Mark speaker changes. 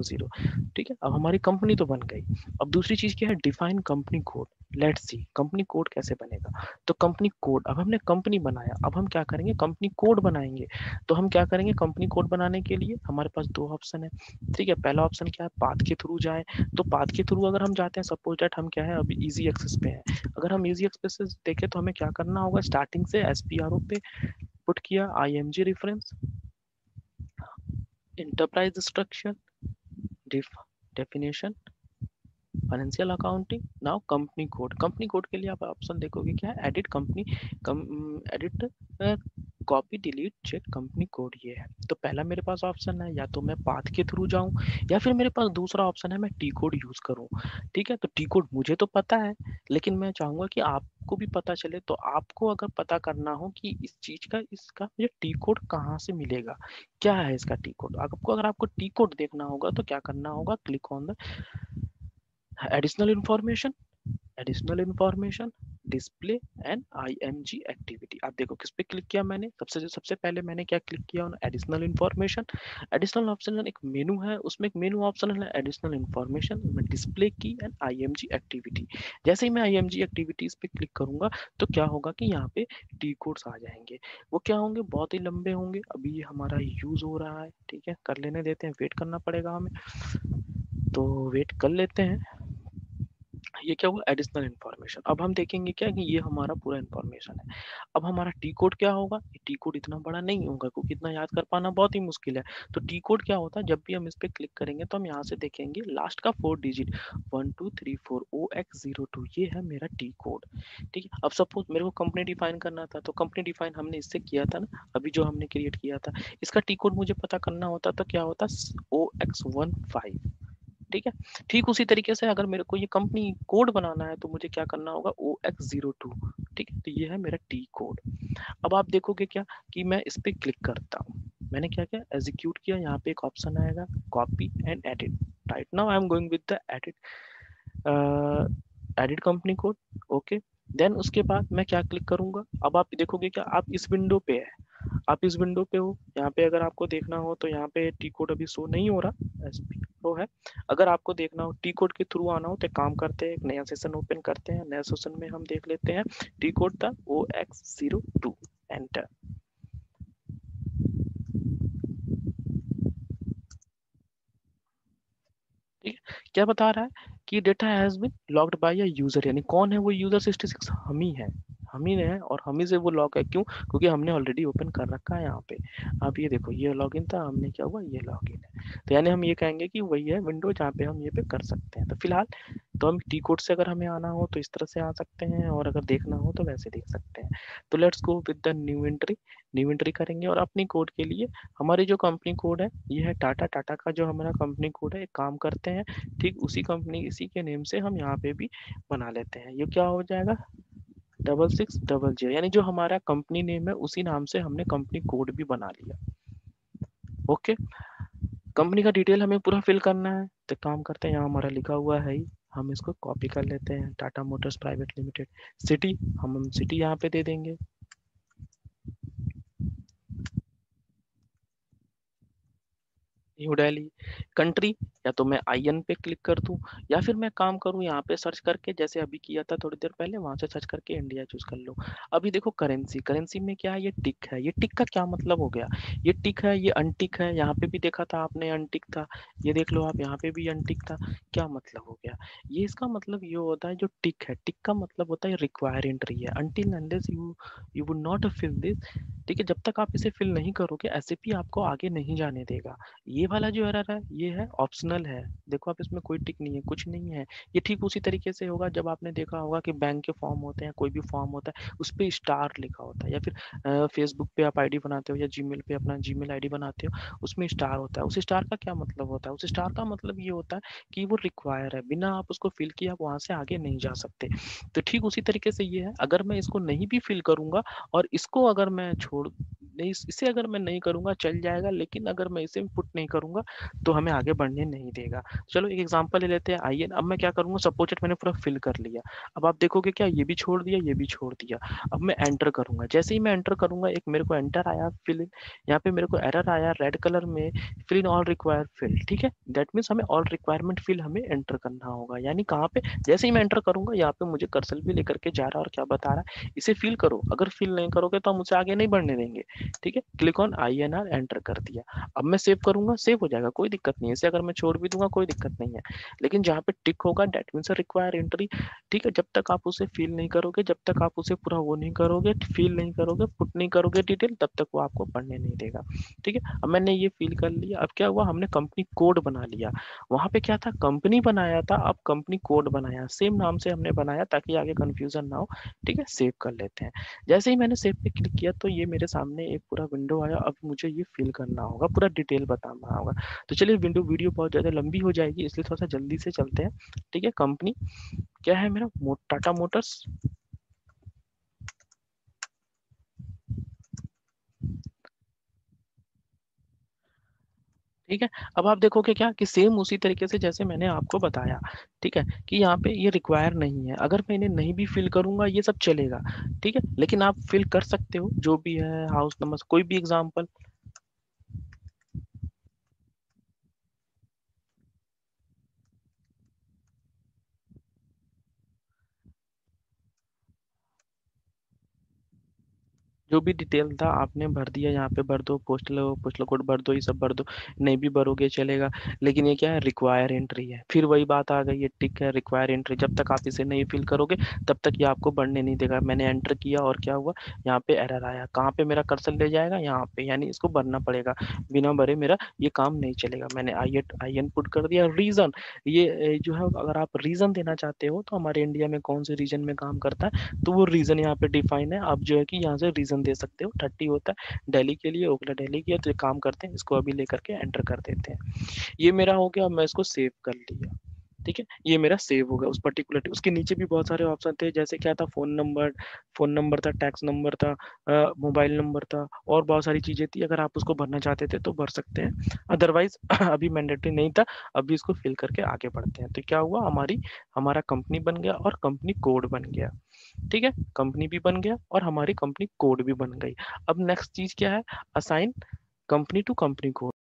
Speaker 1: 0। ठीक है, अब हमारी कंपनी तो बन गई। अब दूसरी चीज क्या है, define company code. Let's see company code कैसे बनेगा। तो कंपनी कोड, अब हमने कंपनी बनाया, अब हम क्या करेंगे, कंपनी कोड बनाएंगे। तो हम क्या करेंगे, कंपनी कोड बनाने के लिए हमारे पास दो ऑप्शन है। ठीक है, पहला ऑप्शन क्या है, पाथ के थ्रू जाए। तो पाथ के थ्रू अगर हम जाते हैं, सपोज दैट हम क्या है अभी इजी एक्सेस पे है, अगर हम इजी एक्सेस से देखें तो हमें क्या करना होगा, स्टार्टिंग से SPRO पे पुट किया IMG reference, enterprise structure, definition, financial accounting, now company code. Company code के लिए आप ऑप्शन देखोगे क्या है, edit company, edit copy delete check company code, ये है। तो पहला मेरे पास ऑप्शन है, या तो मैं पाथ के थ्रू जाऊं, या फिर मेरे पास दूसरा ऑप्शन है मैं टी कोड यूज करूं। ठीक है, तो टी कोड मुझे तो पता है, लेकिन मैं चाहूंगा कि आपको भी पता चले। तो आपको अगर पता करना हो कि इस चीज का, इसका मुझे टी कोड कहाँ से मिलेगा, क्या है इसका टी कोड, आपको अगर आपको टी कोड देखना होगा तो क्या करना होगा, click on the additional information, additional information, display and IMG activity. आप देखो किस पे क्लिक किया मैंने, सबसे पहले मैंने क्या क्लिक किया, एडिशनल इंफॉर्मेशन। एडिशनल ऑप्शन एक मेनू है, उसमें एक मेनू ऑप्शन है एडिशनल इंफॉर्मेशन, मैं डिस्प्ले की एंड IMG एक्टिविटी। जैसे ही मैं IMG एक्टिविटीज पे क्लिक करूंगा तो क्या होगा कि यहाँ पे टी कोड्स आ जाएंगे। वो क्या होंगे, बहुत ही लंबे होंगे। अभी ये हमारा यूज हो रहा है, ठीक है, कर लेने देते हैं, वेट करना पड़ेगा हमें, तो वेट कर लेते हैं। ये क्या हुआ, एडिशनल इन्फॉर्मेशन। अब हम देखेंगे क्या कि ये हमारा पूरा इन्फॉर्मेशन है। अब हमारा टी कोड क्या होगा, टी कोड इतना बड़ा नहीं होगा क्योंकि इतना याद कर पाना बहुत ही मुश्किल है। तो टी कोड क्या होता है, जब भी हम इस पे क्लिक करेंगे तो हम यहाँ से देखेंगे लास्ट का 4 डिजिट 1234 OX02, ये है मेरा टी कोड। ठीक है, अब सपोज मेरे को कंपनी डिफाइन करना था, तो कंपनी डिफाइन हमने इससे किया था ना, अभी जो हमने क्रिएट किया था, इसका टी कोड मुझे पता करना होता तो क्या होता, OX15। ठीक है, ठीक उसी तरीके से अगर मेरे को ये कंपनी कोड बनाना है तो मुझे क्या करना होगा, OX02। ठीक है, तो ये है मेरा टी कोड। अब आप देखोगे क्या कि मैं इस पे क्लिक करता हूँ, मैंने क्या किया, एग्जीक्यूट किया, यहाँ पे एक ऑप्शन आएगा copy and edit. Right now I am going with the edit, edit company code. Okay, then उसके बाद मैं क्या क्लिक करूंगा, अब आप देखोगे क्या, आप इस विंडो पे है, आप इस विंडो पे हो, यहाँ पे अगर आपको देखना हो तो यहाँ पे टी कोड अभी शो नहीं हो रहा, SPRO है। अगर आपको देखना हो टी कोड के थ्रू आना हो तो काम करते हैं, एक नया सेशन ओपन करते हैं, नया सेशन में हम देख लेते हैं टी कोड था OX02, एंटर। ठीक है, क्या बता रहा है कि data has been locked by a user, यानी कौन है वो यूजर, 66 हम ही है, हम ही है, और हम ही से वो लॉक है। क्यों, क्योंकि हमने ऑलरेडी ओपन कर रखा है यहाँ पे। आप ये देखो, ये लॉगिन था, हमने क्या हुआ, ये लॉगिन है। तो यानी हम ये कहेंगे कि वही है विंडो जहाँ पे हम ये पे कर सकते हैं। तो फिलहाल तो हम टी कोड से अगर हमें आना हो तो इस तरह से आ सकते हैं, और अगर देखना हो तो वैसे देख सकते हैं। तो let's go with the new entry, new entry करेंगे, और अपनी कोड के लिए हमारी जो कंपनी कोड है ये है टाटा, टाटा का जो हमारा कंपनी कोड है, एक काम करते हैं, ठीक उसी कंपनी, इसी के नेम से हम यहाँ पे भी बना लेते हैं। ये क्या हो जाएगा, 6600, यानी जो हमारा कंपनी नेम है उसी नाम से हमने कंपनी कोड भी बना लिया। ओके, कंपनी का डिटेल हमें पूरा फिल करना है, तो काम करते हैं, यहाँ हमारा लिखा हुआ है ही, हम इसको कॉपी कर लेते हैं, Tata Motors private limited. City, हम सिटी यहाँ पे दे देंगे, न्यू दिल्ली। कंट्री, या तो मैं IN पे क्लिक कर दूं, या फिर मैं काम करूं यहाँ पे सर्च करके, जैसे अभी किया था थोड़ी देर पहले, वहां से सर्च करके इंडिया चूज कर लो। अभी देखो करेंसी, करेंसी में क्या है, ये टिक है, ये टिक का क्या मतलब हो गया, ये टिक है, ये अनटिक है, यहाँ पे भी देखा था आपने अनटिक था, ये देख लो आप, यहाँ पे भी अनटिक था, क्या मतलब हो गया, ये इसका मतलब ये होता है, जो टिक है, टिक का मतलब होता है रिक्वायर एंट्री है, until unless you would not fill this. ठीक है, जब तक आप इसे फिल नहीं करोगे SAP आपको आगे नहीं जाने देगा। ये वाला जो एरर है ये है ऑप्शनल है, देखो आप इसमें कोई टिक नहीं है, कुछ नहीं है। ये ठीक उसी तरीके से होगा जब आपने देखा होगा कि बैंक के फॉर्म होते हैं, कोई भी फॉर्म होता है उस पर स्टार लिखा होता है, या फिर फेसबुक पे आप ID बनाते हो, या जीमेल पे अपना जीमेल ID बनाते हो, उसमें स्टार होता है। उस स्टार का क्या मतलब होता है, उस स्टार का मतलब ये होता है कि वो रिक्वायर है, बिना आप उसको फिल किए आप वहां से आगे नहीं जा सकते। तो ठीक उसी तरीके से ये है, अगर मैं इसको नहीं भी फिल करूंगा और इसको अगर मैं छोड़ नहीं, इसे अगर मैं नहीं करूंगा चल जाएगा, लेकिन अगर मैं इसे पुट नहीं करूंगा तो हमें आगे बढ़ने नहीं देगा। चलो एक एग्जांपल ले लेते हैं, आइए। अब मैं क्या करूंगा, सपोज मैंने पूरा फिल कर लिया। अब आप देखोगे क्या, ये भी छोड़ दिया, ये भी छोड़ दिया। अब मैं एंटर करूंगा, जैसे ही मैं एंटर करूंगा एक मेरे को एंटर आया फिल इन, यहाँ पे मेरे को एरर आया रेड कलर में, fill in all required field. ठीक है, दैट मीन्स हमें ऑल रिक्वायरमेंट फील्ड हमें एंटर करना होगा। यानी कहाँ पे, जैसे ही मैं एंटर करूंगा यहाँ पे मुझे कर्सर भी लेकर के जा रहा है और क्या बता रहा है, इसे फिल करो। अगर फिल नहीं करोगे तो हम उसे आगे नहीं बढ़ने देंगे। ठीक है, क्लिक ऑन INR, एंटर कर दिया। अब मैं सेव करूंगा, सेव हो जाएगा, कोई दिक्कत नहीं है। इसे अगर मैं छोड़ भी दूंगा कोई दिक्कत नहीं है। लेकिन जहाँ पे टिक होगा दैट मीन्स रिक्वायर एंट्री। ठीक है, जब तक आप उसे फिल नहीं करोगे, जब तक आप उसे पूरा वो नहीं करोगे, फिल नहीं करोगे, पुट नहीं करोगे डिटेल, तब तक वो आपको पढ़ने नहीं देगा। ठीक है, अब मैंने ये फिल कर लिया। अब क्या हुआ, हमने कंपनी कोड बना लिया। वहां पे क्या था, कंपनी बनाया था, अब कंपनी कोड बनाया, सेम नाम से हमने बनाया ताकि आगे कंफ्यूजन ना हो। ठीक है, सेव कर लेते हैं। जैसे ही मैंने सेव पे क्लिक किया तो ये मेरे सामने एक पूरा विंडो आया। अब मुझे ये फिल करना होगा, पूरा डिटेल बताना होगा। तो चलिए, वीडियो बहुत ज़्यादा लंबी हो जाएगी इसलिए थोड़ा सा जल्दी से चलते हैं। ठीक है, कंपनी क्या है मेरा, टाटा मोटर्स। ठीक है, अब आप देखोगे क्या कि सेम उसी तरीके से जैसे मैंने आपको बताया। ठीक है, कि यहाँ पे ये रिक्वायर नहीं है, अगर मैं इन्हें नहीं भी फिल करूंगा ये सब चलेगा। ठीक है, लेकिन आप फिल कर सकते हो जो भी है, हाउस नंबर, कोई भी एग्जाम्पल। जो भी डिटेल था आपने भर दिया, यहाँ पे भर दो, पोस्टल कोड भर दो, ये सब भर दो। नहीं भी भरोगे चलेगा। लेकिन ये क्या है, रिक्वायर एंट्री है। फिर वही बात आ गई है, टिक है रिक्वायर एंट्री, जब तक आप इसे नहीं फिल करोगे तब तक ये आपको बढ़ने नहीं देगा। मैंने एंटर किया और क्या हुआ, यहाँ पे एरर आया। कहाँ पे मेरा कर्सर ले जाएगा, यहाँ पे, यानी इसको भरना पड़ेगा। बिना भरे मेरा ये काम नहीं चलेगा। मैंने आई एन पुट कर दिया। रीजन, ये जो है, अगर आप रीजन देना चाहते हो तो हमारे इंडिया में कौन से रीजन में काम करता है, तो वो रीजन यहाँ पे डिफाइन है। आप जो है कि यहाँ से रीजन दे सकते हो। 30 होता है दिल्ली के लिए, ओखला दिल्ली के लिए। तो एक काम करते हैं, इसको अभी लेकर के एंटर कर देते हैं। ये मेरा हो गया, मैं इसको सेव कर लिया। ठीक है, ये मेरा सेव हो गया उस पर्टिकुलर। उसके नीचे भी बहुत सारे ऑप्शन थे, जैसे क्या था, फोन नंबर था, टैक्स नंबर था, मोबाइल नंबर था, और बहुत सारी चीजें थी। अगर आप उसको भरना चाहते थे तो भर सकते हैं, अदरवाइज अभी मैंडेटरी नहीं था। अभी इसको फिल करके आगे बढ़ते हैं। तो क्या हुआ, हमारा कंपनी बन गया और कंपनी कोड बन गया। ठीक है, कंपनी भी बन गया और हमारी कंपनी कोड भी बन गई। अब नेक्स्ट चीज क्या है, assign company to company code.